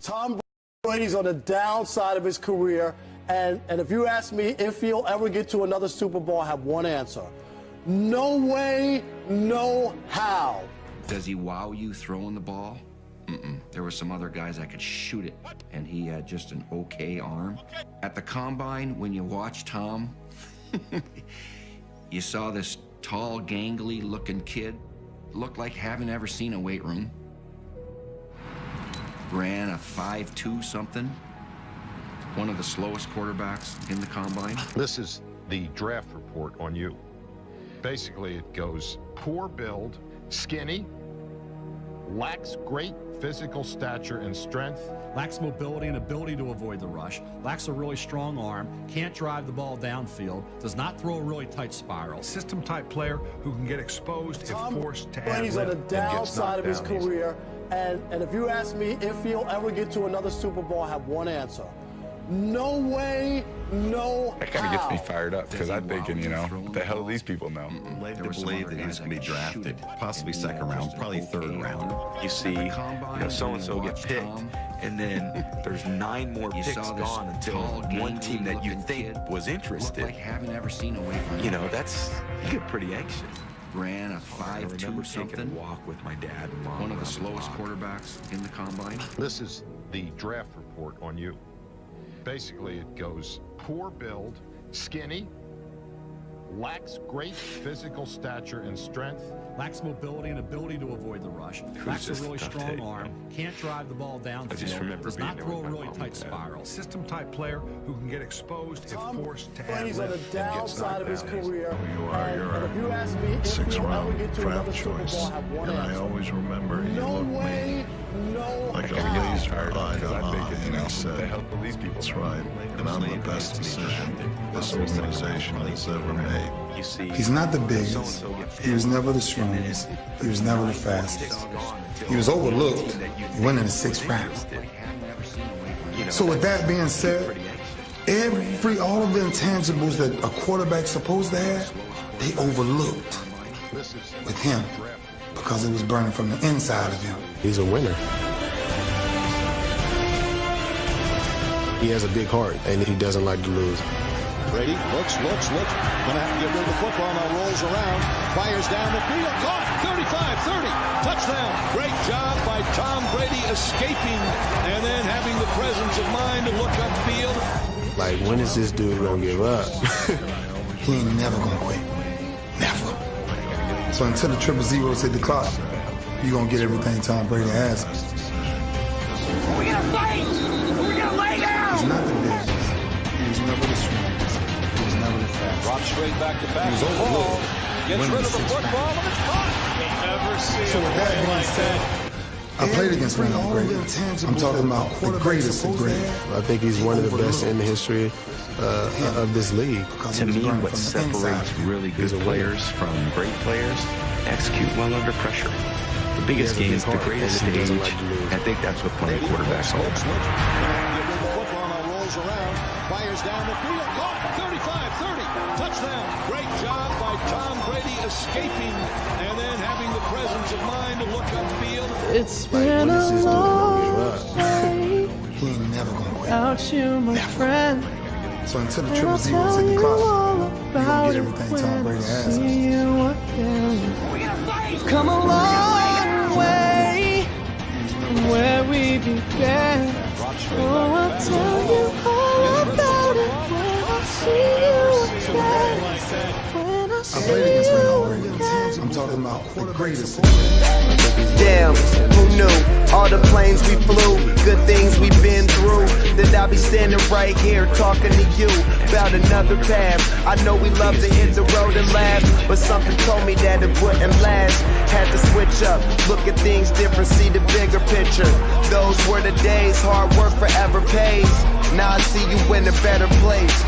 Tom Brady's on the downside of his career, and if you ask me if he'll ever get to another Super Bowl, I have one answer. No way, no how. Does he wow you throwing the ball? There were some other guys that could shoot it, and he had just an okay arm. At the combine, when you watch Tom, you saw this tall, gangly-looking kid, looked like having ever seen a weight room. Ran a 5.2 something. One of the slowest quarterbacks in the combine. This is the draft report on you. Basically, it goes poor build, skinny, lacks great physical stature and strength. Lacks mobility and ability to avoid the rush. Lacks a really strong arm. Can't drive the ball downfield. Does not throw a really tight spiral. System-type player who can get exposed if forced to add Brady's on the downside of his career, and if you ask me if he'll ever get to another Super Bowl, I have one answer. No way, no That kind of gets me fired up because I'm thinking, you know, what the hell do these people know? Led to believe that he's going to be drafted, possibly second round, probably third round. You see, so-and-so get picked, and then there's 9 more picks gone until one team that you think was interested. Like having ever seen a weight room. You know, you get pretty anxious. Ran a 5.2 something. A walk with my dad and mom. One of the slowest quarterbacks in the combine. This is the draft report on you. Basically, it goes poor build, skinny, lacks great physical stature and strength. Lacks mobility and ability to avoid the rush. Lacks a really strong arm. Can't drive the ball downfield. Does not throw a really tight spiral. System-type player who can get exposed if forced to add Brady's on the downside of his career, You're if you ask me if he'll ever get to another Super Bowl, I have one and answer. I always remember he No looked way, no like a how. laser-eyed Because I'm eye, thinking, you and know, he what the said, hell do these people "That's know?" right, and I'm the best decision this organization has ever made." You see, He's not the biggest. He was never the strongest. He was never the fastest. He was overlooked. He went in the 6th round. So with that being said, all of the intangibles that a quarterback's supposed to have, they overlooked with him because it was burning from the inside of him. He's a winner. He has a big heart, and he doesn't like to lose. Brady looks. Gonna have to get rid of the football now. Rolls around, fires down the field, caught. 35-30, touchdown. Great job by Tom Brady escaping and then having the presence of mind to look upfield. Like, when is this dude gonna give up? He ain't never gonna quit. Never. So until the 000s hit the clock, you gonna get everything Tom Brady has. We gotta fight! We gotta lay down! He's not the biggest. He was never the strongest. He was never the fastest. Drops straight back to pass. He was The ball. overlooked. Gets rid of the football and it's caught. So with that being said, I played against one of the greatest. I'm talking about the greatest of great. I think he's one of the best in the history of this league. To me, what separates really good players from great players, execute well under pressure. The biggest game is the greatest stage. I think that's what playing quarterback's all about. The football now rolls around, fires down the field, caught. 35-30, touchdown. Great job by Tom Brady escaping and then having the presence of mind to look upfield. It's been a long way He ain't never gonna quit. without you, my friend. So until the And I'll 000s tell hit the you clock, all you about gonna get it everything Tom when Brady I has. see you again. We gotta fight! We've come a long way from where we began. Oh, I'll tell you all about it when I see you again. When I I see played against one you of the again. greatest. I'm talking about the greatest. Damn, who knew? All the planes we flew, good things we've been through. That I'll be standing right here talking to you about another path. I know we love to hit the road and laugh, but something told me that it wouldn't last. Had to switch up, look at things different, see the bigger picture. Those were the days, hard work forever pays. Now I see you in a better place.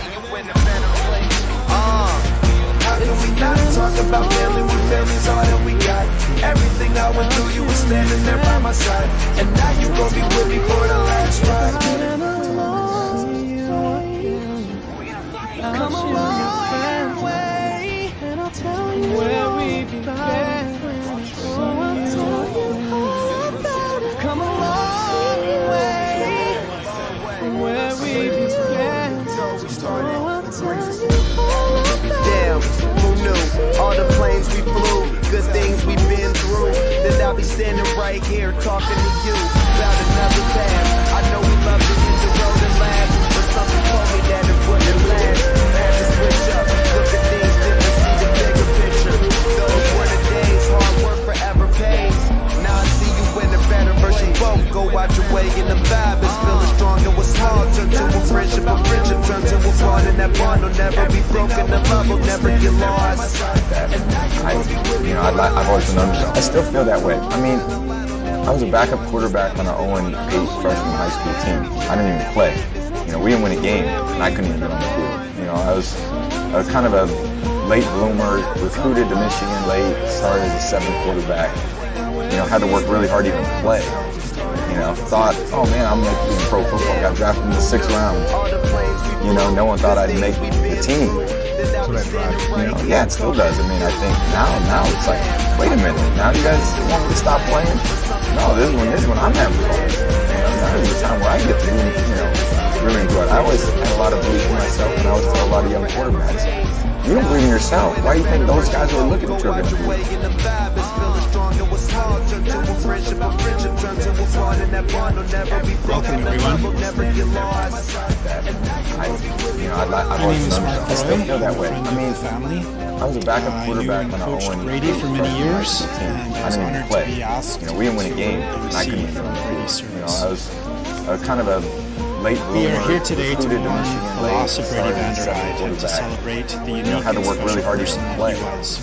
How can we not talk about family when family's all that we got? Everything I went through, you were standing there by my side. And now you gon' be with me for the last ride. Come a long way, and I'll tell you where we began. So I'll tell you all about it. Come a long way. Damn, who knew? All the planes we flew, good things we've been through. That I'll be standing right here talking to you about another path. I know we love to hit the road and laugh, but something told me that it wouldn't last. Had to switch up, look at things different, see the bigger picture. Those were the days, hard work forever pays. Now I see you in a better version. Both go out your way, and the vibe is feeling strong. And what's small turn to a friendship turn to a bond, and that bond will never be broken. The love will never get lost. I've always been underdog. I still feel that way. I mean, I was a backup quarterback on an 0-8 freshman high school team. I didn't even play. We didn't win a game, and I couldn't even get on the field. I was kind of a late bloomer, recruited to Michigan late, started as a 7th quarterback. Had to work really hard to even play. Thought, oh man, I'm making pro football. Got drafted in the 6th round. No one thought I'd make the team. Yeah, it still does. I mean, I think now it's like, wait a minute, now you guys want me to stop playing? No, this is when I'm having fun. Now is the time where I get to really enjoy it. I always had a lot of belief in myself, and I always tell a lot of young quarterbacks, you don't believe in yourself. Why do you think those guys who are looking at you are going to do it? Welcome, everyone. I've always been underdog. I still feel that way. I mean, family. I was a backup quarterback on coached an 0-8 Brady for many years, and I I was didn't even honored play. to be asked We didn't win a game, and I couldn't even get on the field. I was kind of a late bloomer. We are here today to recruited mourn Michigan the late, loss of Brady started as a Heide and to quarterback. celebrate the unique Had to and work really special hard to person even that play. he was.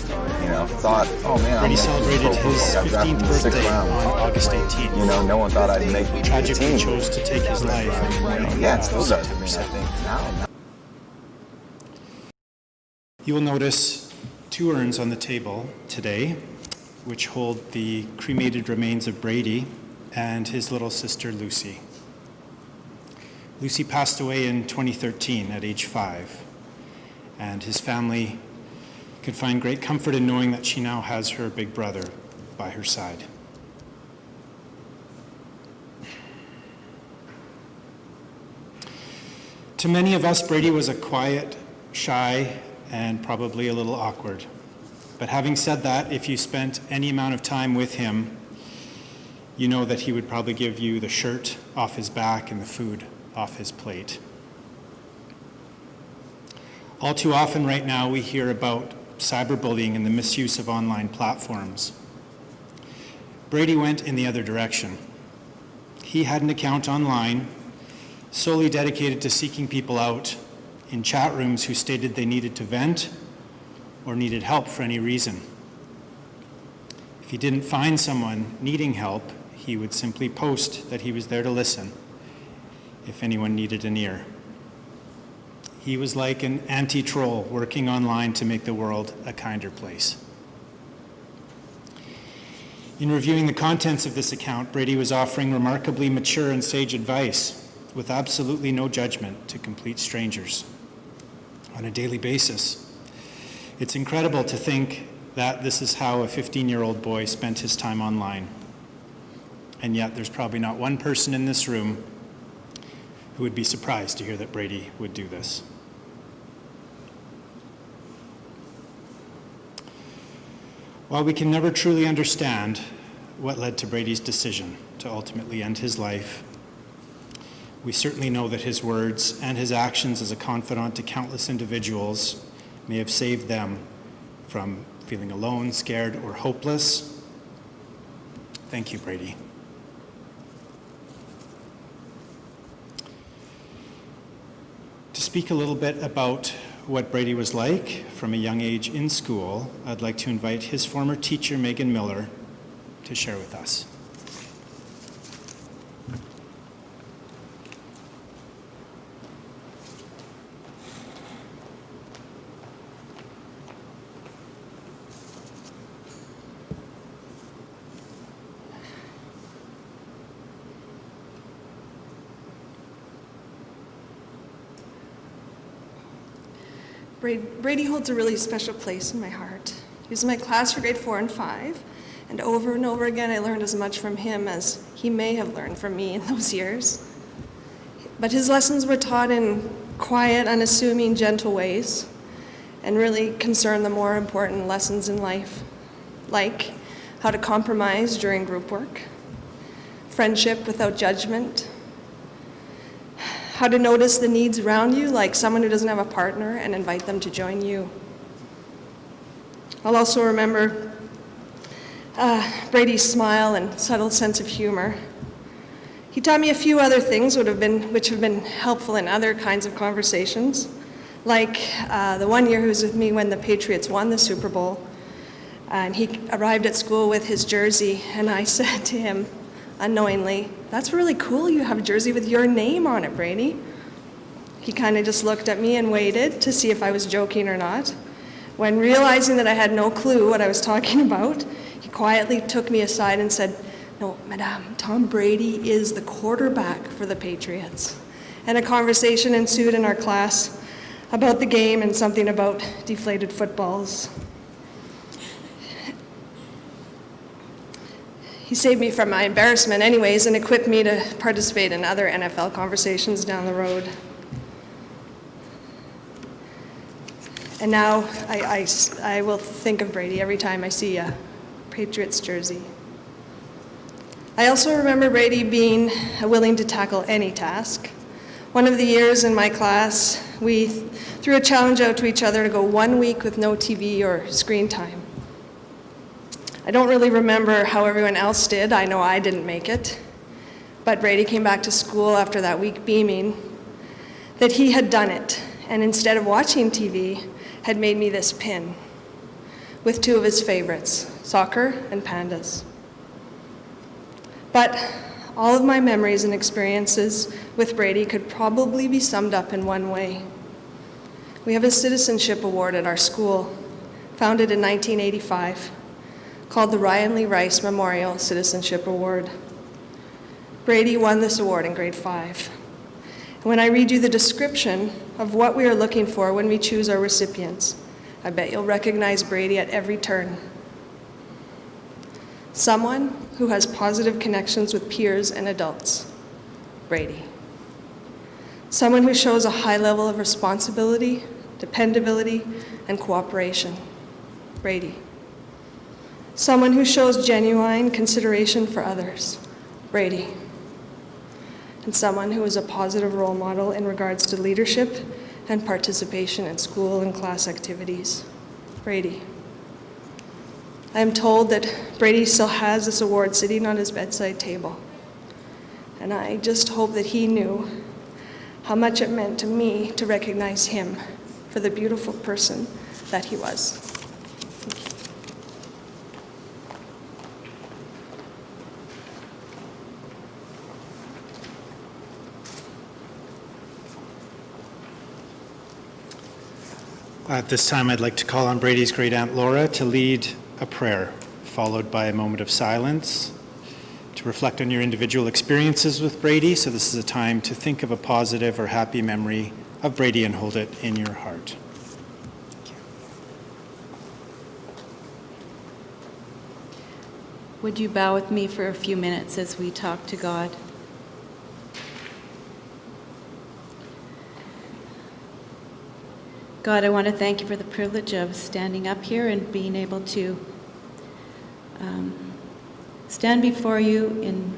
Thought, oh man, Brady I'm celebrated his 15th birthday on August 18th. No one thought I'd make the Tragically team. chose to take his life. Yeah, it still does. I mean, I think now. You will notice 2 urns on the table today, which hold the cremated remains of Brady and his little sister Lucy. Lucy passed away in 2013 at age 5, and his family could find great comfort in knowing that she now has her big brother by her side. To many of us, Brady was a quiet, shy, and probably a little awkward. But having said that, if you spent any amount of time with him, you know that he would probably give you the shirt off his back and the food off his plate. All too often right now, we hear about cyberbullying and the misuse of online platforms. Brady went in the other direction. He had an account online solely dedicated to seeking people out in chat rooms who stated they needed to vent or needed help for any reason. If he didn't find someone needing help, he would simply post that he was there to listen if anyone needed an ear. He was like an anti-troll working online to make the world a kinder place. In reviewing the contents of this account, Brady was offering remarkably mature and sage advice with absolutely no judgment to complete strangers on a daily basis. It's incredible to think that this is how a 15-year-old boy spent his time online. And yet there's probably not one person in this room who would be surprised to hear that Brady would do this. While we can never truly understand what led to Brady's decision to ultimately end his life, we certainly know that his words and his actions as a confidant to countless individuals may have saved them from feeling alone, scared, or hopeless. Thank you, Brady. To speak a little bit about what Brady was like from a young age in school, I'd like to invite his former teacher, Megan Miller, to share with us. Brady holds a really special place in my heart. He was in my class for grade 4 and 5, and over again I learned as much from him as he may have learned from me in those years. But his lessons were taught in quiet, unassuming, gentle ways, and really concern the more important lessons in life, like how to compromise during group work, friendship without judgment, how to notice the needs around you, like someone who doesn't have a partner, and invite them to join you. I'll also remember Brady's smile and subtle sense of humor. He taught me a few other things which have been helpful in other kinds of conversations, like the one year he was with me when the Patriots won the Super Bowl, and he arrived at school with his jersey, and I said to him, unknowingly, "That's really cool, you have a jersey with your name on it, Brady." He kind of just looked at me and waited to see if I was joking or not. When realizing that I had no clue what I was talking about, he quietly took me aside and said, "No, Madame, Tom Brady is the quarterback for the Patriots." And a conversation ensued in our class about the game and something about deflated footballs. He saved me from my embarrassment anyways and equipped me to participate in other NFL conversations down the road. And now I will think of Brady every time I see a Patriots jersey. I also remember Brady being willing to tackle any task. One of the years in my class, we threw a challenge out to each other to go 1 week with no TV or screen time. I don't really remember how everyone else did. I know I didn't make it. But Brady came back to school after that week beaming that he had done it, and instead of watching TV, had made me this pin with two of his favorites, soccer and pandas. But all of my memories and experiences with Brady could probably be summed up in one way. We have a citizenship award at our school, founded in 1985, called the Ryan Lee Rice Memorial Citizenship Award. Brady won this award in grade 5. And when I read you the description of what we are looking for when we choose our recipients, I bet you'll recognize Brady at every turn. Someone who has positive connections with peers and adults, Brady. Someone who shows a high level of responsibility, dependability, and cooperation, Brady. Someone who shows genuine consideration for others, Brady. And someone who is a positive role model in regards to leadership and participation in school and class activities, Brady. I am told that Brady still has this award sitting on his bedside table. And I just hope that he knew how much it meant to me to recognize him for the beautiful person that he was. At this time, I'd like to call on Brady's great aunt Laura to lead a prayer, followed by a moment of silence to reflect on your individual experiences with Brady. So this is a time to think of a positive or happy memory of Brady and hold it in your heart. Would you bow with me for a few minutes as we talk to God? God, I want to thank you for the privilege of standing up here and being able to stand before you in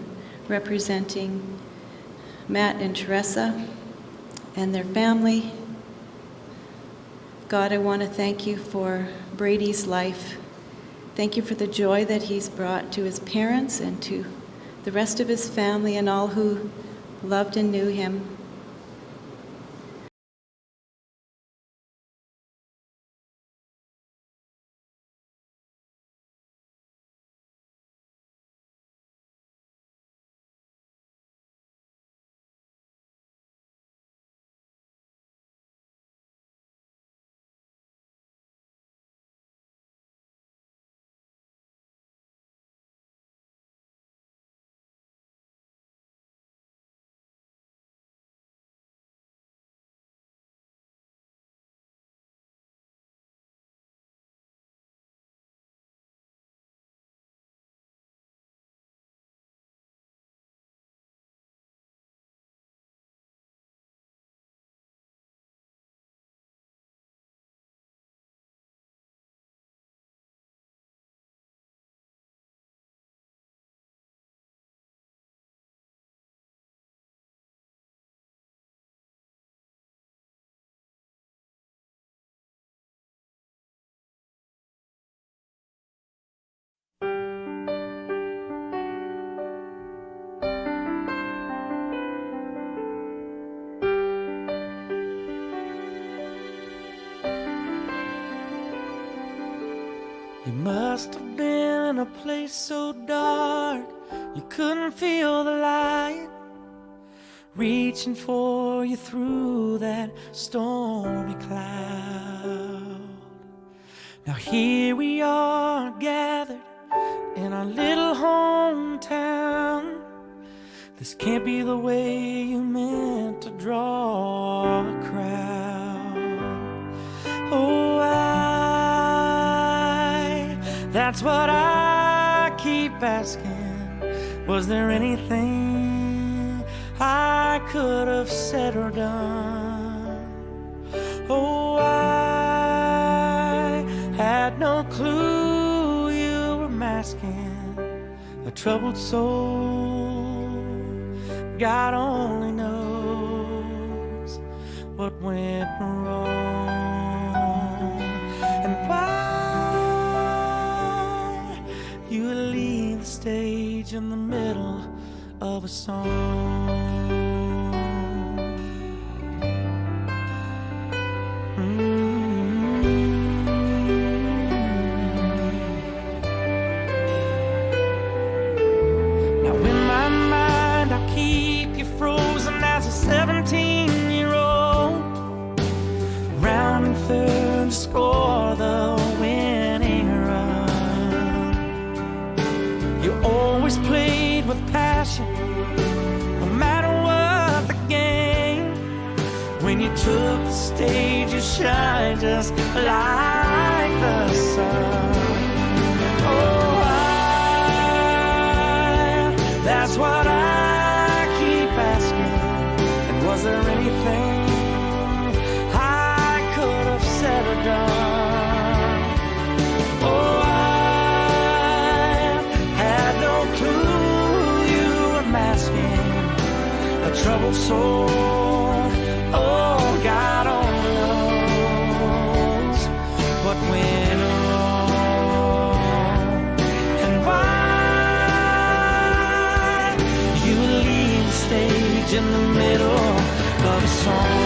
representing Matt and Teresa and their family. God, I want to thank you for Brady's life. Thank you for the joy that he's brought to his parents and to the rest of his family and all who loved and knew him. You must have been in a place so dark you couldn't feel the light, reaching for you through that stormy cloud. Now here we are gathered in our little hometown. This can't be the way you meant to draw a crowd. Oh, that's what I keep asking. Was there anything I could have said or done? Oh, I had no clue you were masking a troubled soul. God only knows what went wrong and why you leave the stage in the middle of a song. Now in my mind I keep you frozen as a 17-year-old, rounding third to score the winning run. You always played with passion, no matter what the game. When you took the stage, you shine just like the sun. Oh, that's what I keep asking. And was there anything I could have said or done? Oh, I had no clue you were masking a troubled soul. Oh, God only knows what went wrong and why you leave the stage in the middle of a song.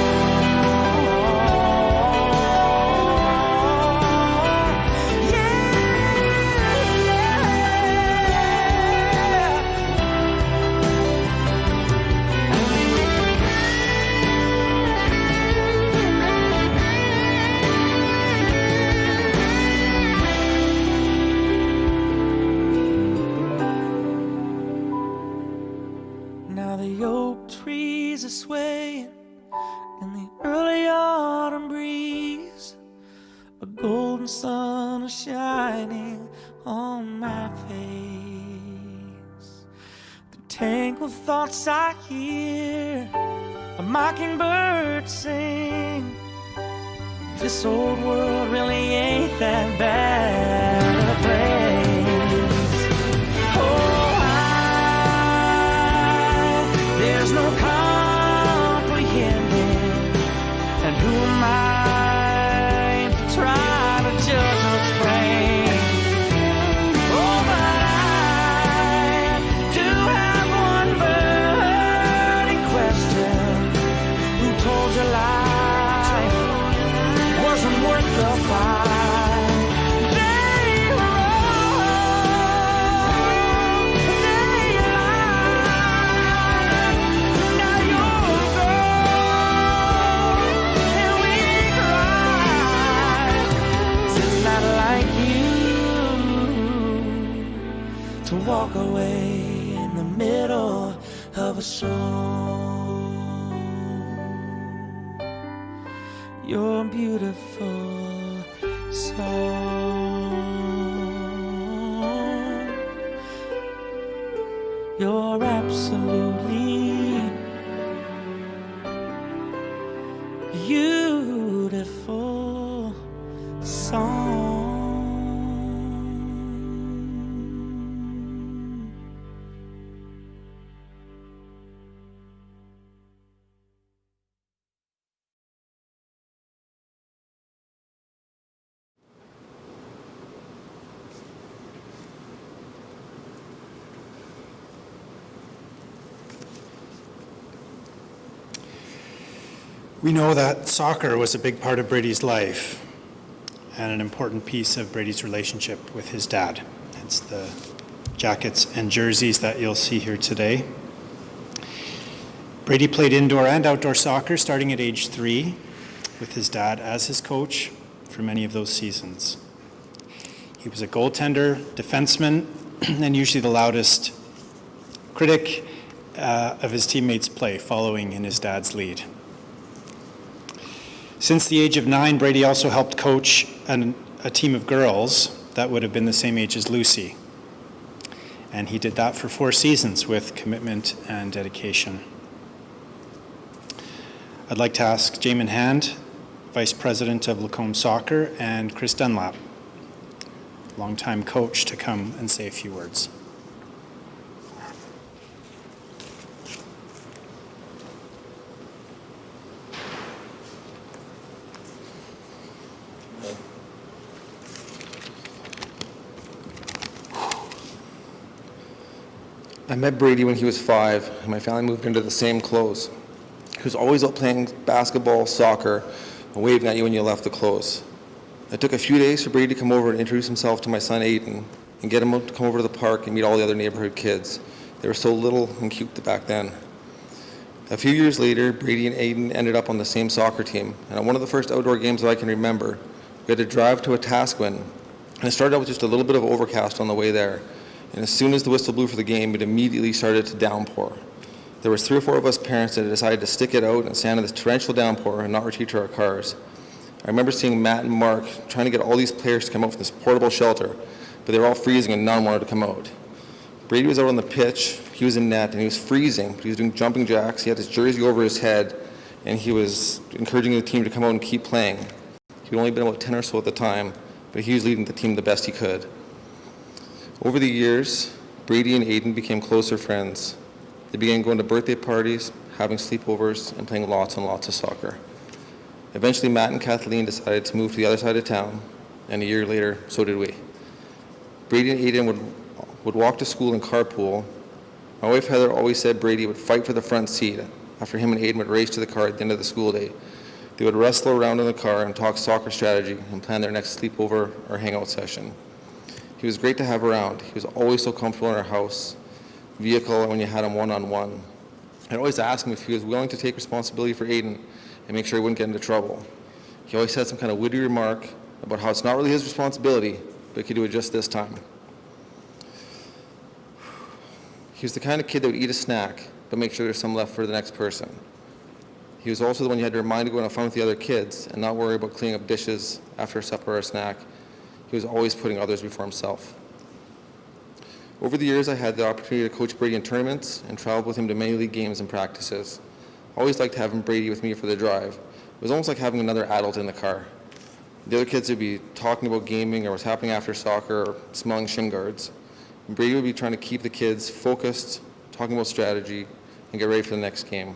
Now the oak trees are swaying in the early autumn breeze. A golden sun is shining on my face. The tangled thoughts I hear a mockingbird sing. This old world really ain't that bad a place. Oh, there's no comprehending, and who am I to try to judge or explain? Oh, but I do have one burning question. Who told you life wasn't worth the fight? To walk away in the middle of a song. You're a beautiful song. You're absolutely beautiful song. We know that soccer was a big part of Brady's life, and an important piece of Brady's relationship with his dad. It's the jackets and jerseys that you'll see here today. Brady played indoor and outdoor soccer starting at age 3 with his dad as his coach for many of those seasons. He was a goaltender, defenseman, and usually the loudest critic of his teammates' play, following in his dad's lead. Since the age of 9, Brady also helped coach a team of girls that would have been the same age as Lucy. And he did that for 4 seasons with commitment and dedication. I'd like to ask Jamin Hand, Vice President of Lacombe Soccer, and Chris Dunlap, longtime coach, to come and say a few words. I met Brady when he was 5, and my family moved into the same clothes. He was always out playing basketball, soccer, and waving at you when you left the clothes. It took a few days for Brady to come over and introduce himself to my son Aiden and get him to come over to the park and meet all the other neighborhood kids. They were so little and cute back then. A few years later, Brady and Aiden ended up on the same soccer team, and on one of the first outdoor games that I can remember, we had to drive to a Wetaskiwin, and it started out with just a little bit of overcast on the way there. And as soon as the whistle blew for the game, it immediately started to downpour. There was 3 or 4 of us parents that decided to stick it out and stand in this torrential downpour and not retreat to our cars. I remember seeing Matt and Mark trying to get all these players to come out from this portable shelter, but they were all freezing and none wanted to come out. Brady was out on the pitch, he was in net, and he was freezing, but he was doing jumping jacks, he had his jersey over his head, and he was encouraging the team to come out and keep playing. He had only been about 10 or so at the time, but he was leading the team the best he could. Over the years, Brady and Aiden became closer friends. They began going to birthday parties, having sleepovers, and playing lots and lots of soccer. Eventually, Matt and Kathleen decided to move to the other side of town, and a year later, so did we. Brady and Aiden would walk to school and carpool. My wife Heather always said Brady would fight for the front seat after him and Aiden would race to the car at the end of the school day. They would wrestle around in the car and talk soccer strategy and plan their next sleepover or hangout session. He was great to have around. He was always so comfortable in our house, vehicle, when you had him one-on-one. I'd always ask him if he was willing to take responsibility for Aiden and make sure he wouldn't get into trouble. He always had some kind of witty remark about how it's not really his responsibility, but he could do it just this time. He was the kind of kid that would eat a snack, but make sure there's some left for the next person. He was also the one you had to remind to go have fun with the other kids and not worry about cleaning up dishes after a supper or a snack. He was always putting others before himself. Over the years, I had the opportunity to coach Brady in tournaments and travel with him to many league games and practices. I always liked having Brady with me for the drive. It was almost like having another adult in the car. The other kids would be talking about gaming or what's happening after soccer or smelling shin guards. And Brady would be trying to keep the kids focused, talking about strategy, and get ready for the next game.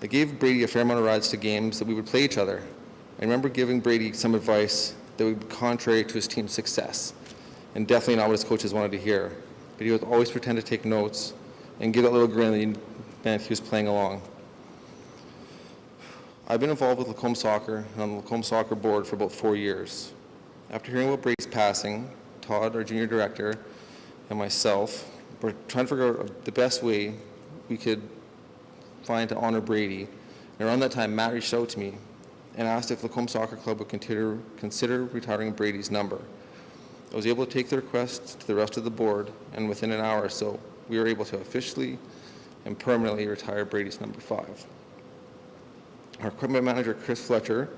I gave Brady a fair amount of rides to games that we would play each other. I remember giving Brady some advice that would be contrary to his team's success, and definitely not what his coaches wanted to hear. But he would always pretend to take notes and give that little grin that he meant he was playing along. I've been involved with Lacombe Soccer and on the Lacombe Soccer board for about 4 years. After hearing about Brady's passing, Todd, our junior director, and myself were trying to figure out the best way we could find to honor Brady. And around that time, Matt reached out to me and asked if Lacombe Soccer Club would consider retiring Brady's number. I was able to take the request to the rest of the board, and within an hour or so, we were able to officially and permanently retire Brady's number 5. Our equipment manager, Chris Fletcher,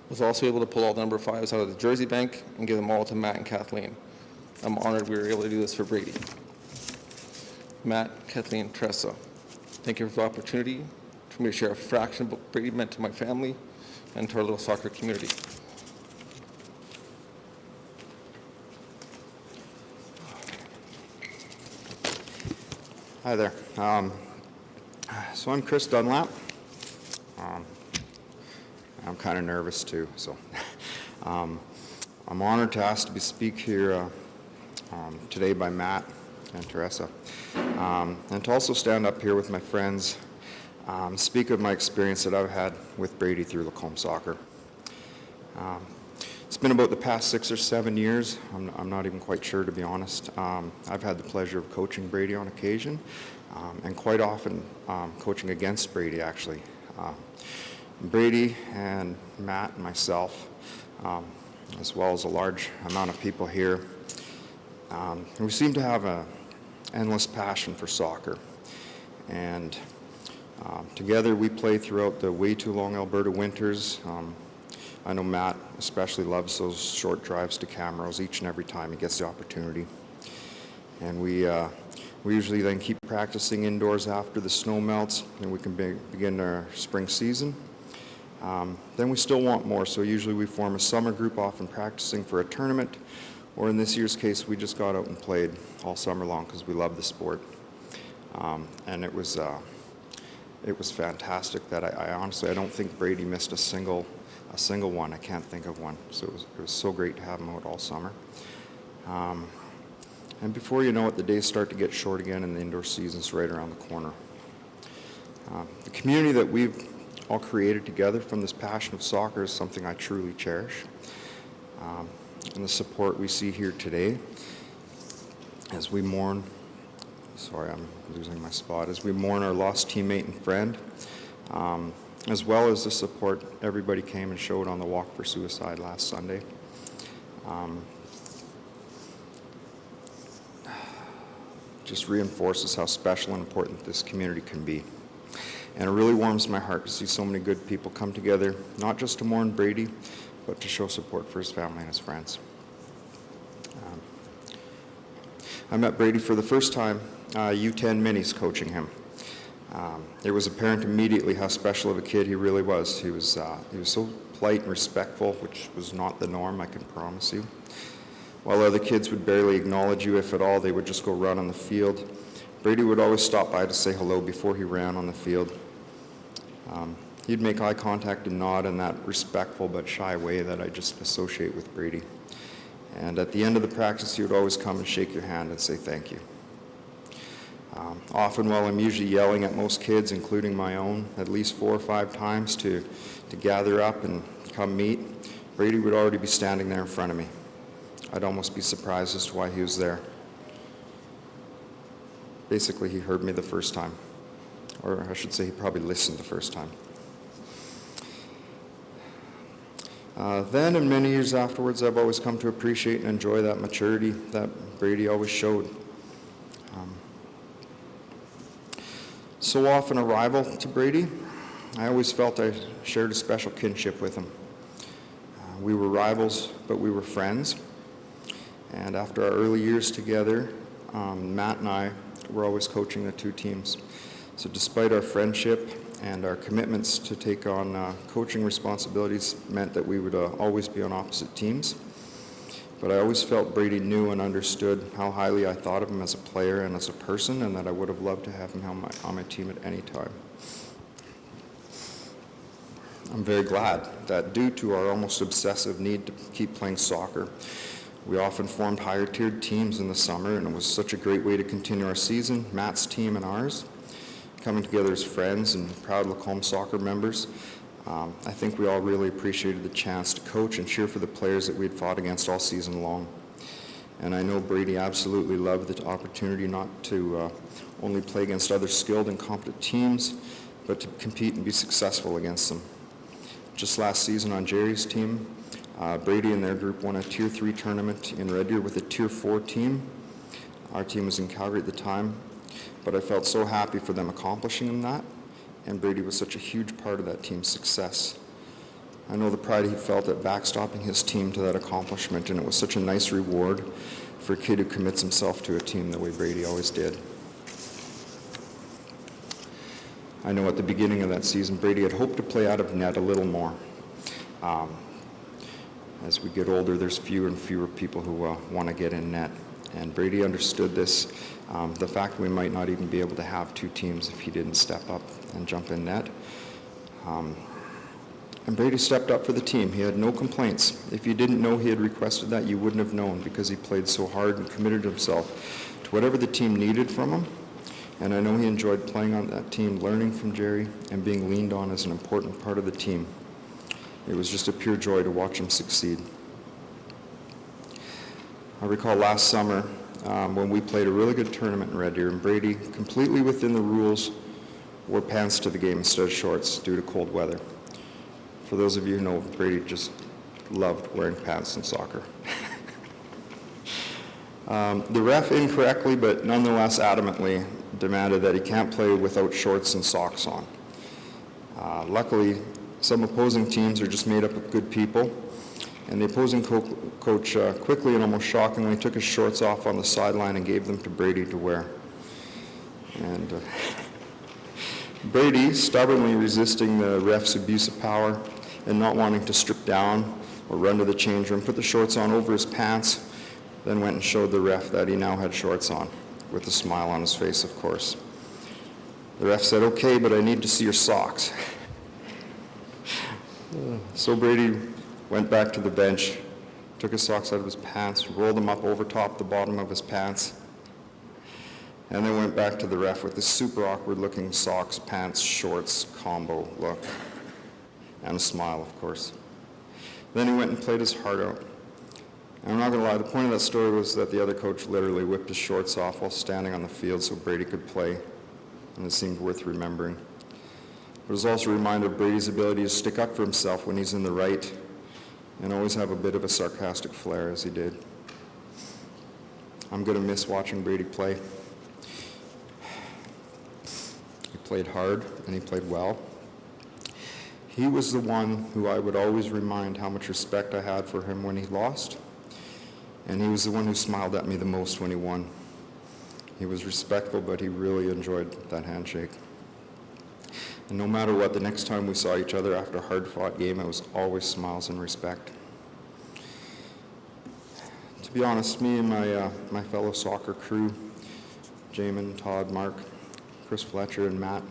was also able to pull all the number 5s out of the jersey bank and give them all to Matt and Kathleen. I'm honored we were able to do this for Brady. Matt, Kathleen, Teresa, thank you for the opportunity for me to share a fraction of what Brady meant to my family and to our little soccer community. Hi there. So I'm Chris Dunlap. I'm kind of nervous too, so I'm honored to ask to speak here today by Matt and Teresa, and to also stand up here with my friends, speak of my experience that I've had with Brady through Lacombe Soccer. It's been about the past 6 or 7 years. I'm not even quite sure, to be honest. I've had the pleasure of coaching Brady on occasion, and quite often coaching against Brady, actually. Brady and Matt and myself, as well as a large amount of people here, we seem to have an endless passion for soccer. And together we play throughout the way too long Alberta winters. I know Matt especially loves those short drives to Camrose each and every time he gets the opportunity. And we usually then keep practicing indoors after the snow melts and we can begin our spring season. Then we still want more, so usually we form a summer group, often practicing for a tournament, or in this year's case, we just got out and played all summer long because we love the sport. And it was fantastic that I honestly, I don't think Brady missed a single one. I can't think of one. So it was so great to have him out all summer. And before you know it, the days start to get short again and the indoor season's right around the corner. The community that we've all created together from this passion of soccer is something I truly cherish. And the support we see here today as we mourn, sorry, I'm losing my spot, as we mourn our lost teammate and friend, as well as the support everybody came and showed on the Walk for Suicide last Sunday. Just reinforces how special and important this community can be. And it really warms my heart to see so many good people come together, not just to mourn Brady, but to show support for his family and his friends. I met Brady for the first time, U10 Minis coaching him. It was apparent immediately how special of a kid he really was. He was so polite and respectful, which was not the norm, I can promise you. While other kids would barely acknowledge you, if at all, they would just go run on the field. Brady would always stop by to say hello before he ran on the field. He'd make eye contact and nod in that respectful but shy way that I just associate with Brady. And at the end of the practice, he would always come and shake your hand and say thank you. Often while I'm usually yelling at most kids, including my own, at least 4 or 5 times to gather up and come meet, Brady would already be standing there in front of me. I'd almost be surprised as to why he was there. Basically, he heard me the first time. Or I should say he probably listened the first time. Then and many years afterwards, I've always come to appreciate and enjoy that maturity that Brady always showed. So often a rival to Brady, I always felt I shared a special kinship with him. We were rivals, but we were friends. And after our early years together, Matt and I were always coaching the 2 teams. So despite our friendship and our commitments to take on coaching responsibilities meant that we would always be on opposite teams. But I always felt Brady knew and understood how highly I thought of him as a player and as a person, and that I would have loved to have him on my team at any time. I'm very glad that due to our almost obsessive need to keep playing soccer, we often formed higher-tiered teams in the summer, and it was such a great way to continue our season, Matt's team and ours, coming together as friends and proud Lacombe soccer members. I think we all really appreciated the chance to coach and cheer for the players that we had fought against all season long. And I know Brady absolutely loved the opportunity not to only play against other skilled and competent teams, but to compete and be successful against them. Just last season on Jerry's team, Brady and their group won a Tier 3 tournament in Red Deer with a Tier 4 team. Our team was in Calgary at the time, but I felt so happy for them accomplishing that, and Brady was such a huge part of that team's success. I know the pride he felt at backstopping his team to that accomplishment, and it was such a nice reward for a kid who commits himself to a team the way Brady always did. I know at the beginning of that season, Brady had hoped to play out of net a little more. As we get older, there's fewer and fewer people who want to get in net. And Brady understood this, the fact we might not even be able to have 2 teams if he didn't step up and jump in net. And Brady stepped up for the team. He had no complaints. If you didn't know he had requested that, you wouldn't have known, because he played so hard and committed himself to whatever the team needed from him. And I know he enjoyed playing on that team, learning from Jerry, and being leaned on as an important part of the team. It was just a pure joy to watch him succeed. I recall last summer when we played a really good tournament in Red Deer, and Brady, completely within the rules, wore pants to the game instead of shorts due to cold weather. For those of you who know, Brady just loved wearing pants in soccer. The ref incorrectly, but nonetheless adamantly, demanded that he can't play without shorts and socks on. Luckily, some opposing teams are just made up of good people, and the opposing coach quickly and almost shockingly took his shorts off on the sideline and gave them to Brady to wear. And Brady, stubbornly resisting the ref's abuse of power and not wanting to strip down or run to the change room, put the shorts on over his pants, then went and showed the ref that he now had shorts on, with a smile on his face, of course. The ref said, "Okay, but I need to see your socks." So Brady went back to the bench, took his socks out of his pants, rolled them up over top the bottom of his pants, and then went back to the ref with this super awkward looking socks, pants, shorts combo look, and a smile, of course. Then he went and played his heart out. And I'm not going to lie, the point of that story was that the other coach literally whipped his shorts off while standing on the field so Brady could play, and it seemed worth remembering. It was also a reminder of Brady's ability to stick up for himself when he's in the right and always have a bit of a sarcastic flair, as he did. I'm going to miss watching Brady play. He played hard and he played well. He was the one who I would always remind how much respect I had for him when he lost, and he was the one who smiled at me the most when he won. He was respectful, but he really enjoyed that handshake. And no matter what, the next time we saw each other after a hard-fought game, it was always smiles and respect. To be honest, me and my fellow soccer crew, Jamin, Todd, Mark, Chris Fletcher, and Matt,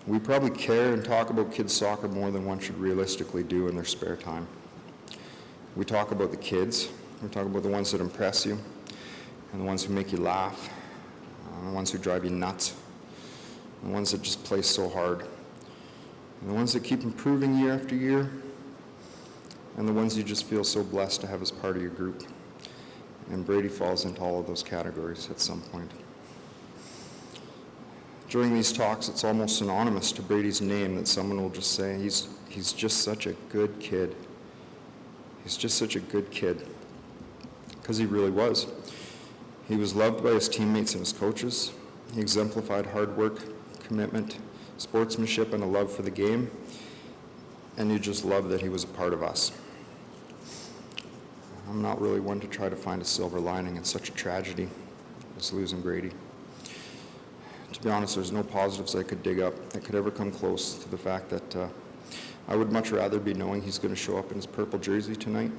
we probably care and talk about kids' soccer more than one should realistically do in their spare time. We talk about the kids. We talk about the ones that impress you, and the ones who make you laugh, the ones who drive you nuts, the ones that just play so hard, and the ones that keep improving year after year, and the ones you just feel so blessed to have as part of your group. And Brady falls into all of those categories at some point. During these talks, it's almost synonymous to Brady's name that someone will just say, he's just such a good kid. He's just such a good kid. Because he really was. He was loved by his teammates and his coaches. He exemplified hard work, commitment, sportsmanship, and a love for the game. And you just loved that he was a part of us. I'm not really one to try to find a silver lining in such a tragedy as losing Brady. To be honest, there's no positives I could dig up that could ever come close to the fact that I would much rather be knowing he's going to show up in his purple jersey tonight,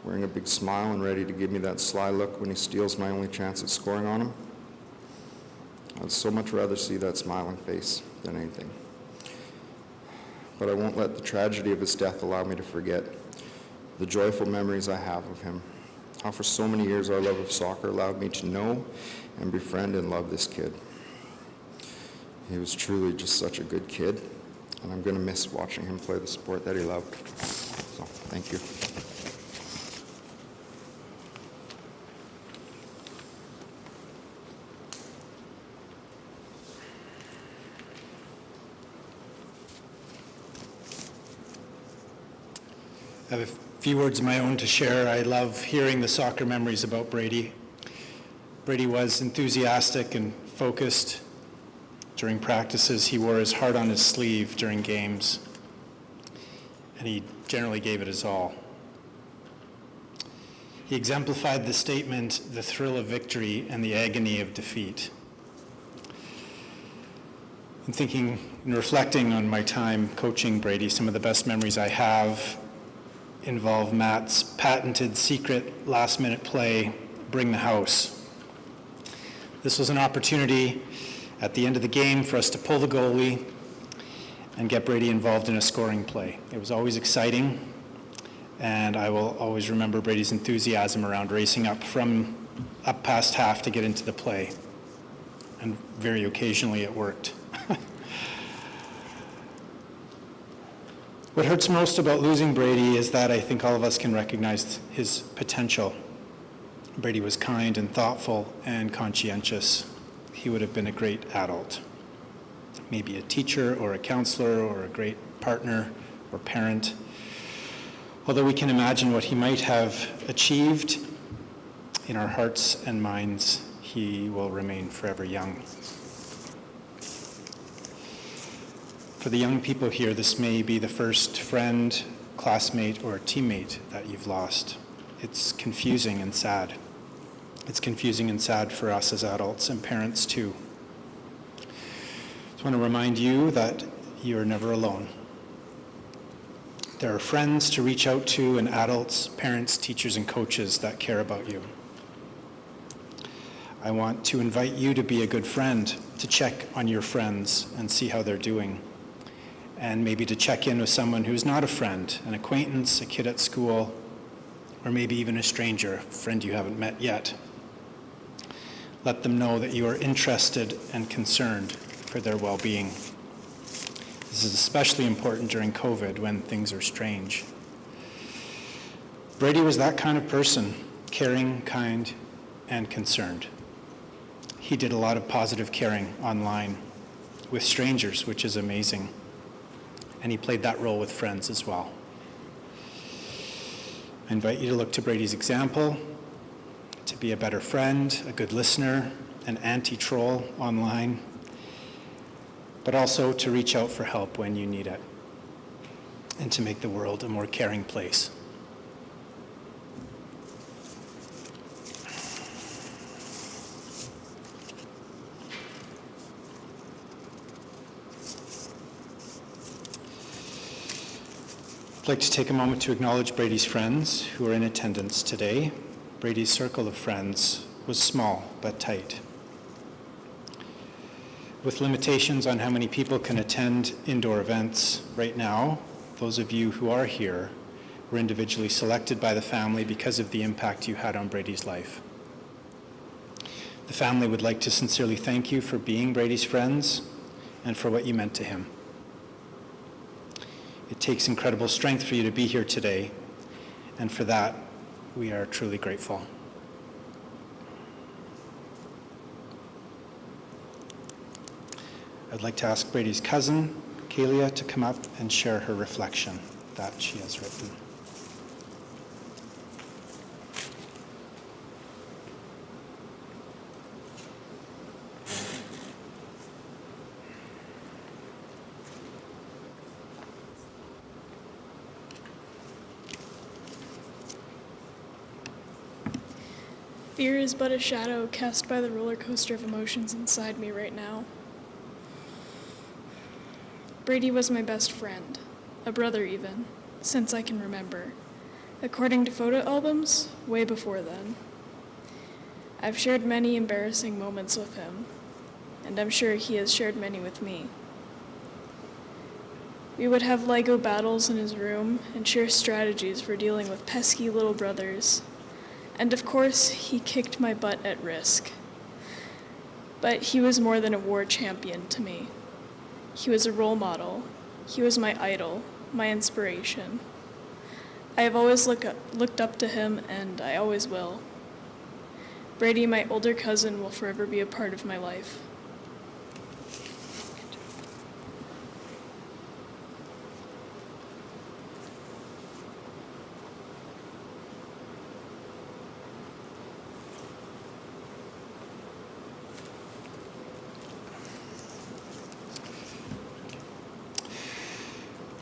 wearing a big smile and ready to give me that sly look when he steals my only chance at scoring on him. I'd so much rather see that smiling face than anything. But I won't let the tragedy of his death allow me to forget the joyful memories I have of him, how for so many years our love of soccer allowed me to know and befriend and love this kid. He was truly just such a good kid, and I'm going to miss watching him play the sport that he loved. So, thank you. I have a few words of my own to share. I love hearing the soccer memories about Brady. Brady was enthusiastic and focused. During practices, he wore his heart on his sleeve during games, and he generally gave it his all. He exemplified the statement, the thrill of victory and the agony of defeat. In thinking and reflecting on my time coaching Brady, some of the best memories I have involve Matt's patented secret last-minute play, Bring the House. This was an opportunity at the end of the game for us to pull the goalie and get Brady involved in a scoring play. It was always exciting, and I will always remember Brady's enthusiasm around racing up past half to get into the play. And very occasionally it worked. What hurts most about losing Brady is that I think all of us can recognize his potential. Brady was kind and thoughtful and conscientious. He would have been a great adult. Maybe a teacher or a counselor or a great partner or parent. Although we can imagine what he might have achieved, in our hearts and minds, he will remain forever young. For the young people here, this may be the first friend, classmate, or teammate that you've lost. It's confusing and sad. It's confusing and sad for us as adults and parents too. I just want to remind you that you're never alone. There are friends to reach out to and adults, parents, teachers, and coaches that care about you. I want to invite you to be a good friend, to check on your friends and see how they're doing. And maybe to check in with someone who's not a friend, an acquaintance, a kid at school, or maybe even a stranger, a friend you haven't met yet. Let them know that you are interested and concerned for their well-being. This is especially important during COVID when things are strange. Brady was that kind of person, caring, kind, and concerned. He did a lot of positive caring online with strangers, which is amazing. And he played that role with friends as well. I invite you to look to Brady's example, to be a better friend, a good listener, an anti-troll online, but also to reach out for help when you need it, and to make the world a more caring place. I'd like to take a moment to acknowledge Brady's friends who are in attendance today. Brady's circle of friends was small but tight. With limitations on how many people can attend indoor events right now, those of you who are here were individually selected by the family because of the impact you had on Brady's life. The family would like to sincerely thank you for being Brady's friends and for what you meant to him. It takes incredible strength for you to be here today, and for that, we are truly grateful. I'd like to ask Brady's cousin, Kalia, to come up and share her reflection that she has written. Fear is but a shadow cast by the roller coaster of emotions inside me right now. Brady was my best friend, a brother even, since I can remember. According to photo albums, way before then. I've shared many embarrassing moments with him, and I'm sure he has shared many with me. We would have Lego battles in his room and share strategies for dealing with pesky little brothers. And of course, he kicked my butt at Risk. But he was more than a war champion to me. He was a role model. He was my idol, my inspiration. I have always looked up to him, and I always will. Brady, my older cousin, will forever be a part of my life.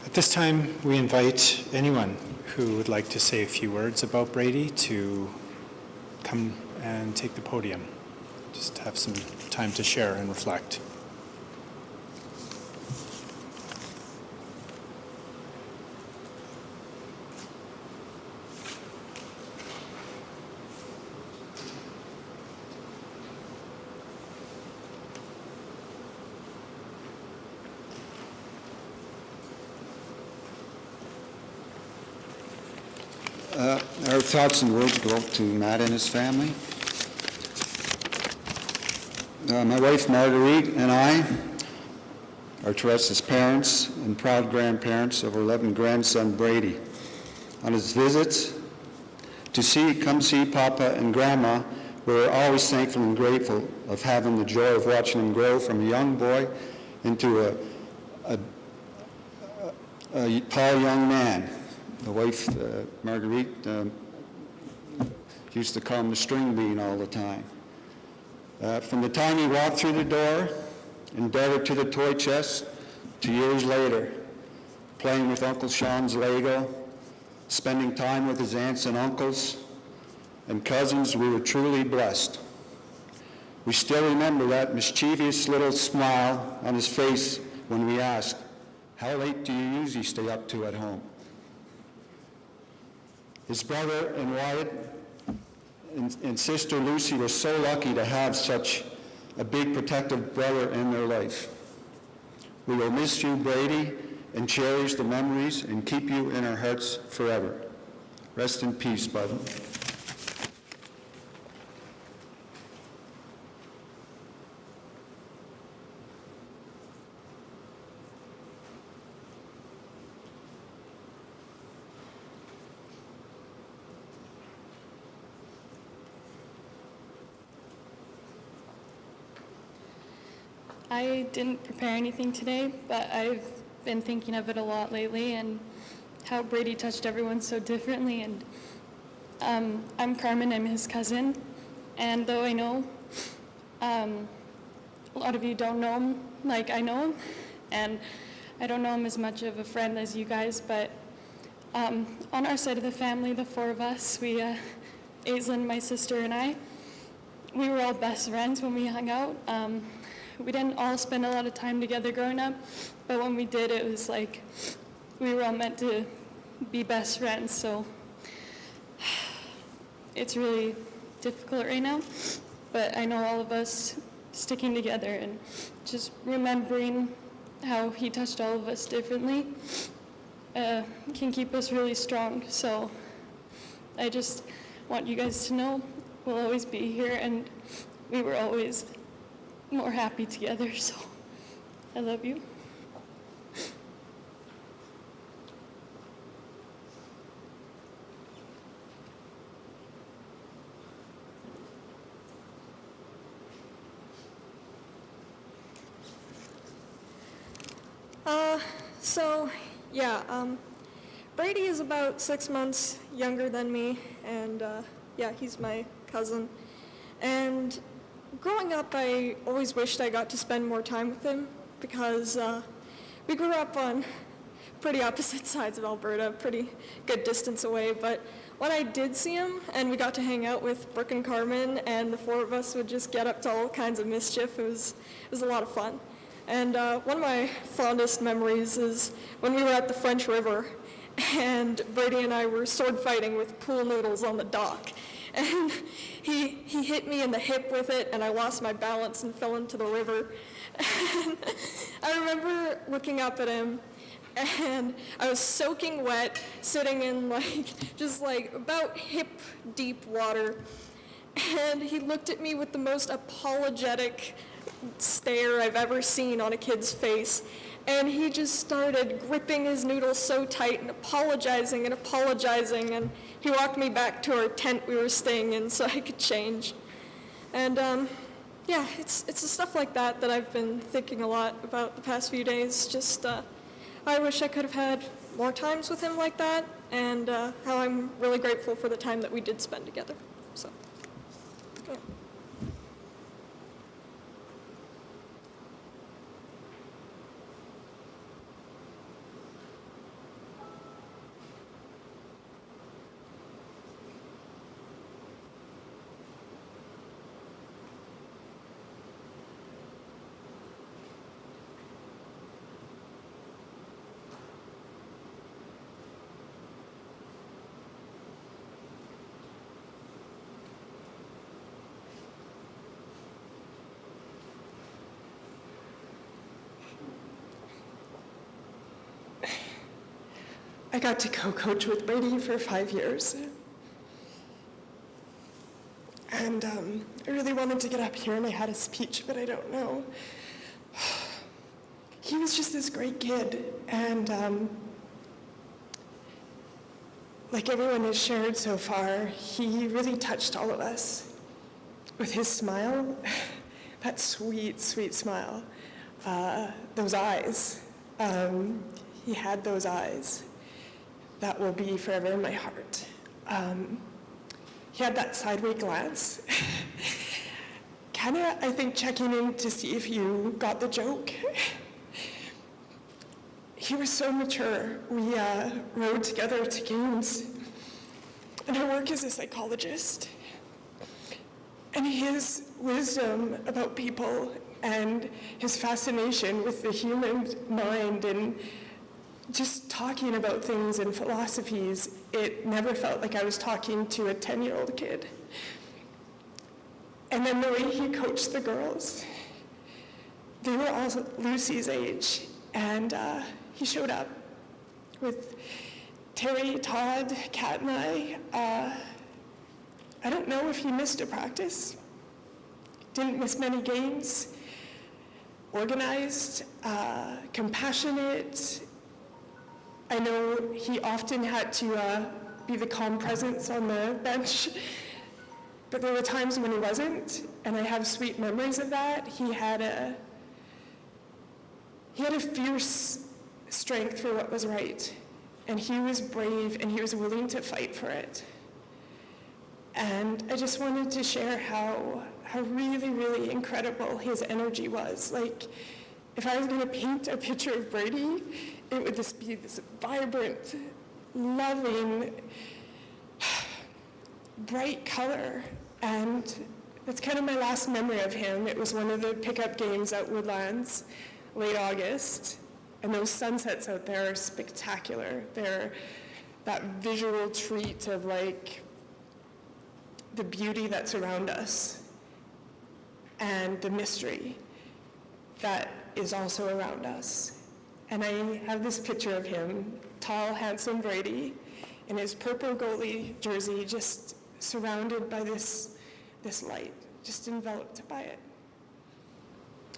At this time, we invite anyone who would like to say a few words about Brady to come and take the podium. Just have some time to share and reflect. Our thoughts and words go out to Matt and his family. My wife Marguerite and I are Teresa's parents and proud grandparents of our 11th grandson Brady. On his visits, Come see Papa and Grandma, we're always thankful and grateful of having the joy of watching him grow from a young boy into a tall young man. The wife, Marguerite, used to call him the string bean all the time. From the time he walked through the door, endeavored to the toy chest, to years later, playing with Uncle Sean's Lego, spending time with his aunts and uncles and cousins, we were truly blessed. We still remember that mischievous little smile on his face when we asked, "How late do you usually stay up to at home?" His brother and Wyatt and sister Lucy were so lucky to have such a big protective brother in their life. We will miss you, Brady, and cherish the memories and keep you in our hearts forever. Rest in peace, bud. I didn't prepare anything today, but I've been thinking of it a lot lately and how Brady touched everyone so differently. And I'm Carmen, I'm his cousin. And though I know a lot of you don't know him like I know him, and I don't know him as much of a friend as you guys, but on our side of the family, the four of us, Aislinn, my sister, and I, we were all best friends when we hung out. We didn't all spend a lot of time together growing up, but when we did, it was like we were all meant to be best friends. So it's really difficult right now, but I know all of us sticking together and just remembering how he touched all of us differently can keep us really strong. So I just want you guys to know we'll always be here, and we were always more happy together, so I love you. Brady is about 6 months younger than me, and he's my cousin. And growing up, I always wished I got to spend more time with him because we grew up on pretty opposite sides of Alberta, pretty good distance away. But when I did see him and we got to hang out with Brooke and Carmen, and the four of us would just get up to all kinds of mischief, it was a lot of fun. And one of my fondest memories is when we were at the French River and Brady and I were sword fighting with pool noodles on the dock. And he hit me in the hip with it, and I lost my balance and fell into the river. And I remember looking up at him, and I was soaking wet, sitting in just about hip-deep water. And he looked at me with the most apologetic stare I've ever seen on a kid's face. And he just started gripping his noodles so tight and apologizing, and he walked me back to our tent we were staying in so I could change. And it's the stuff like that I've been thinking a lot about the past few days. Just I wish I could have had more times with him like that, and how I'm really grateful for the time that we did spend together. So. Yeah. I got to co-coach with Brady for 5 years. And I really wanted to get up here and I had a speech, but I don't know. He was just this great kid, and like everyone has shared so far, he really touched all of us with his smile, that sweet, sweet smile, those eyes. He had those eyes that will be forever in my heart. He had that sideways glance, kind of, I think, checking in to see if you got the joke. He was so mature. We rode together to games, and I work as a psychologist. And his wisdom about people and his fascination with the human mind and just talking about things and philosophies, it never felt like I was talking to a 10-year-old kid. And then the way he coached the girls, they were all Lucy's age, and he showed up with Terry, Todd, Kat, and I don't know if he missed a practice, didn't miss many games, organized, compassionate. I know he often had to be the calm presence on the bench, but there were times when he wasn't, and I have sweet memories of that. He had a fierce strength for what was right, and he was brave, and he was willing to fight for it. And I just wanted to share how really, really incredible his energy was. Like, if I was going to paint a picture of Brady, it would just be this vibrant, loving, bright color. And that's kind of my last memory of him. It was one of the pickup games at Woodlands, late August. And those sunsets out there are spectacular. They're that visual treat of like the beauty that's around us and the mystery that is also around us. And I have this picture of him, tall, handsome Brady, in his purple goalie jersey, just surrounded by this light, just enveloped by it.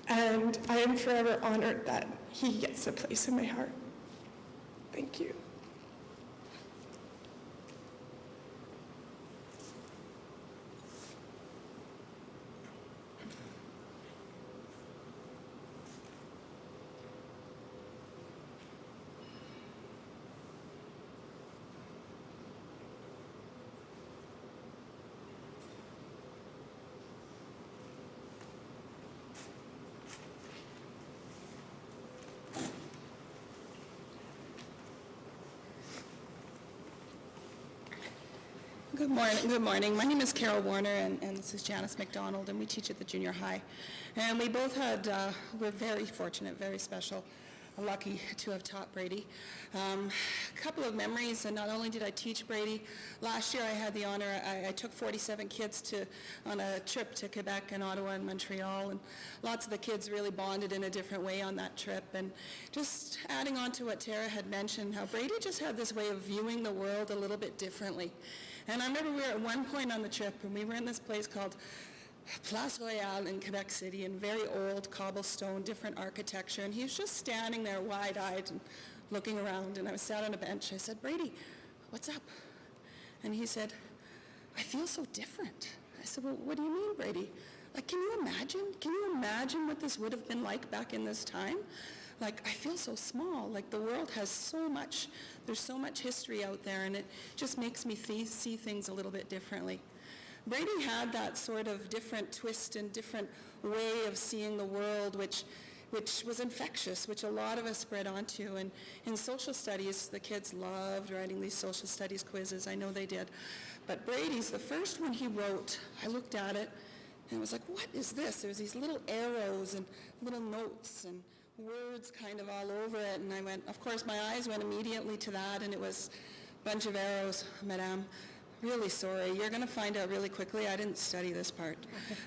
And I am forever honored that he gets a place in my heart. Thank you. Good morning. My name is Carol Warner, and this is Janice McDonald, and we teach at the junior high. And we both we're very fortunate, very special, lucky to have taught Brady. A couple of memories, and not only did I teach Brady, last year I had the honor, I took 47 kids on a trip to Quebec and Ottawa and Montreal, and lots of the kids really bonded in a different way on that trip. And just adding on to what Tara had mentioned, how Brady just had this way of viewing the world a little bit differently. And I remember we were at one point on the trip, and we were in this place called Place Royale in Quebec City, in very old cobblestone, different architecture, and he was just standing there wide-eyed and looking around, and I was sat on a bench. I said, "Brady, what's up?" And he said, "I feel so different." I said, "Well, what do you mean, Brady? Like, can you imagine what this would have been like back in this time? Like, I feel so small. Like, the world has so much, there's so much history out there, and it just makes me see things a little bit differently." Brady had that sort of different twist and different way of seeing the world, which was infectious, which a lot of us spread onto. And in social studies, the kids loved writing these social studies quizzes. I know they did. But Brady's, the first one he wrote, I looked at it, and it was like, what is this? There's these little arrows and little notes and words kind of all over it. And I went, of course, my eyes went immediately to that, and it was a bunch of arrows, Madame. Really sorry, you're going to find out really quickly I didn't study this part.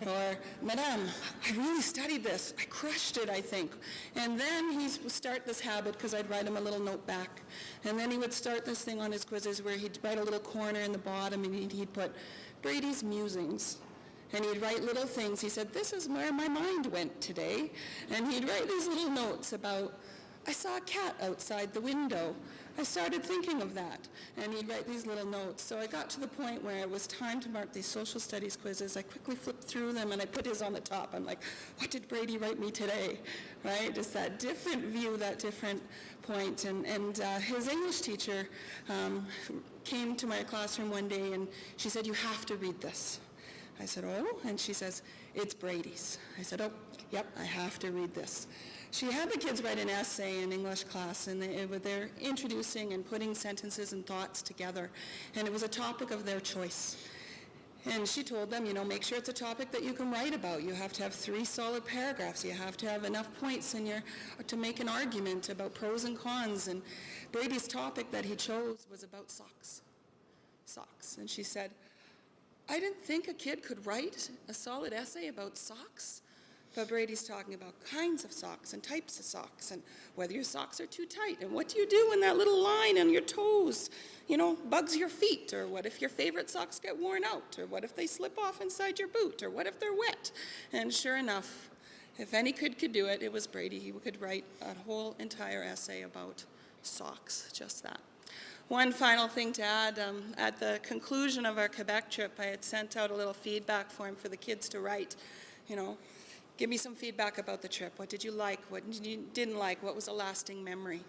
Or, Madame, I really studied this. I crushed it, I think. And then he'd start this habit, because I'd write him a little note back. And then he would start this thing on his quizzes where he'd write a little corner in the bottom, and he'd put Brady's musings. And he'd write little things. He said, "This is where my mind went today." And he'd write these little notes about, "I saw a cat outside the window. I started thinking of that, and he'd write these little notes. So I got to the point where it was time to mark these social studies quizzes. I quickly flipped through them, and I put his on the top. I'm like, what did Brady write me today? Right? Just that different view, that different point. And his English teacher came to my classroom one day, and she said, you have to read this. I said, oh? And she says, it's Brady's. I said, oh, yep, I have to read this. She had the kids write an essay in English class, and they're introducing and putting sentences and thoughts together, and it was a topic of their choice. And she told them, make sure it's a topic that you can write about. You have to have 3 solid paragraphs. You have to have enough points to make an argument about pros and cons. And Brady's topic that he chose was about socks. Socks. And she said, I didn't think a kid could write a solid essay about socks. But Brady's talking about kinds of socks and types of socks and whether your socks are too tight and what do you do when that little line on your toes, bugs your feet, or what if your favorite socks get worn out, or what if they slip off inside your boot, or what if they're wet. And sure enough, if any kid could do it, it was Brady. He could write a whole entire essay about socks, just that. One final thing to add, at the conclusion of our Quebec trip, I had sent out a little feedback form for the kids to write, give me some feedback about the trip. What did you like? What you didn't like? What was a lasting memory?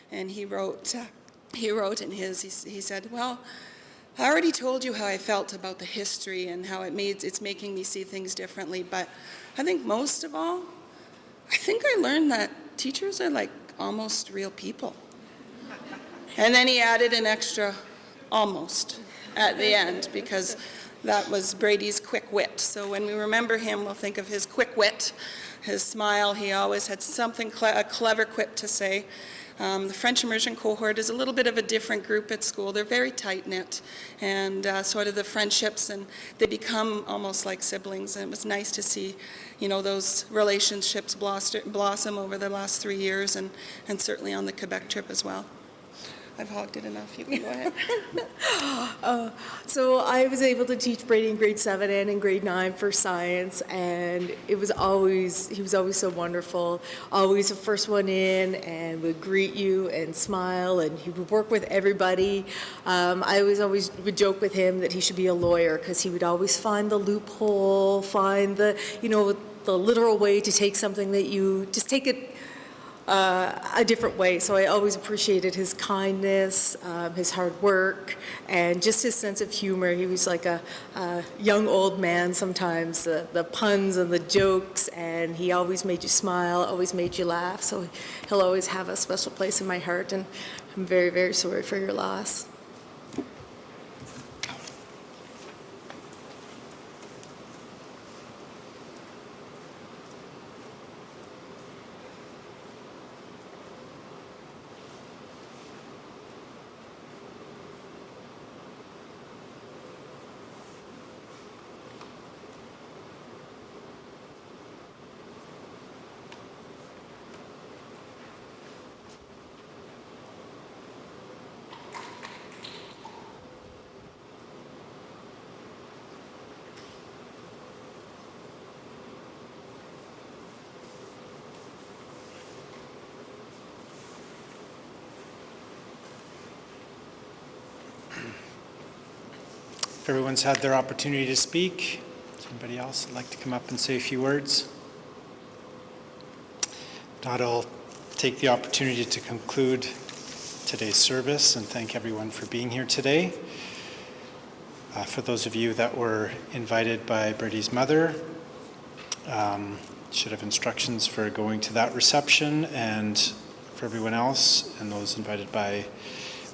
And he wrote in his, he said, well, I already told you how I felt about the history and how it's making me see things differently, but I think most of all, I think I learned that teachers are like almost real people. And then he added an extra almost at the end, because that was Brady's quick wit. So when we remember him, we'll think of his quick wit, his smile. He always had something, a clever quip to say. The French immersion cohort is a little bit of a different group at school. They're very tight-knit, and sort of the friendships, and they become almost like siblings. And it was nice to see, those relationships blossom over the last 3 years, and certainly on the Quebec trip as well. I've hogged it enough. You can go ahead. So I was able to teach Brady in grade 7 and in grade 9 for science, and he was always so wonderful, always the first one in, and would greet you and smile, and he would work with everybody. I always would joke with him that he should be a lawyer, because he would always find the loophole, find the literal way to take something that you just take it a different way. So I always appreciated his kindness, his hard work, and just his sense of humor. He was like a young old man sometimes, the puns and the jokes, and he always made you smile, always made you laugh. So he'll always have a special place in my heart, and I'm very, very sorry for your loss. If everyone's had their opportunity to speak, does anybody else like to come up and say a few words? If not, I'll take the opportunity to conclude today's service and thank everyone for being here today. For those of you that were invited by Brady's mother, should have instructions for going to that reception, and for everyone else and those invited by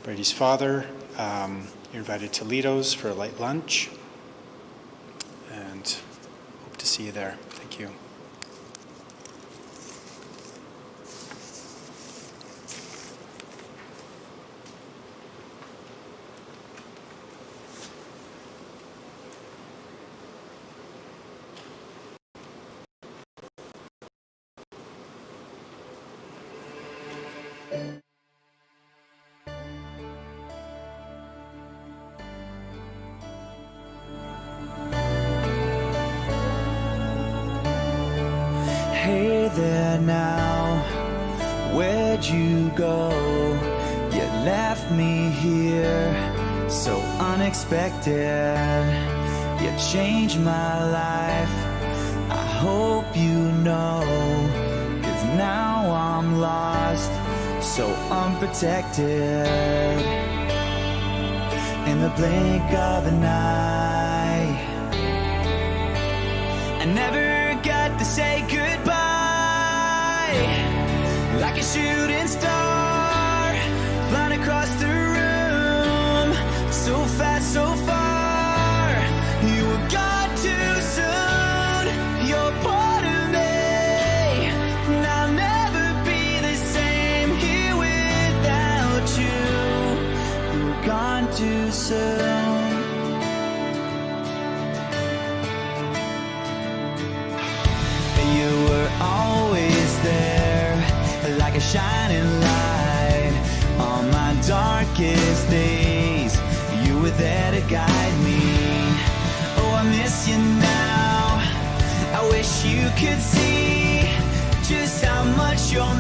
Brady's father, you're invited to Lido's for a light lunch, and hope to see you there. Thank you. Hey there now, where'd you go? You left me here so unexpected. You changed my life, I hope you know, 'cause now I'm lost, so unprotected. In the blink of an eye, I never got to say goodbye. Like a shooting star, flying across the room, so fast, so far. You were gone too soon, you're part of me, and I'll never be the same here without you. You were gone too soon. You were always there, like a shining light on my darkest days. You were there to guide me. Oh, I miss you now. I wish you could see just how much you're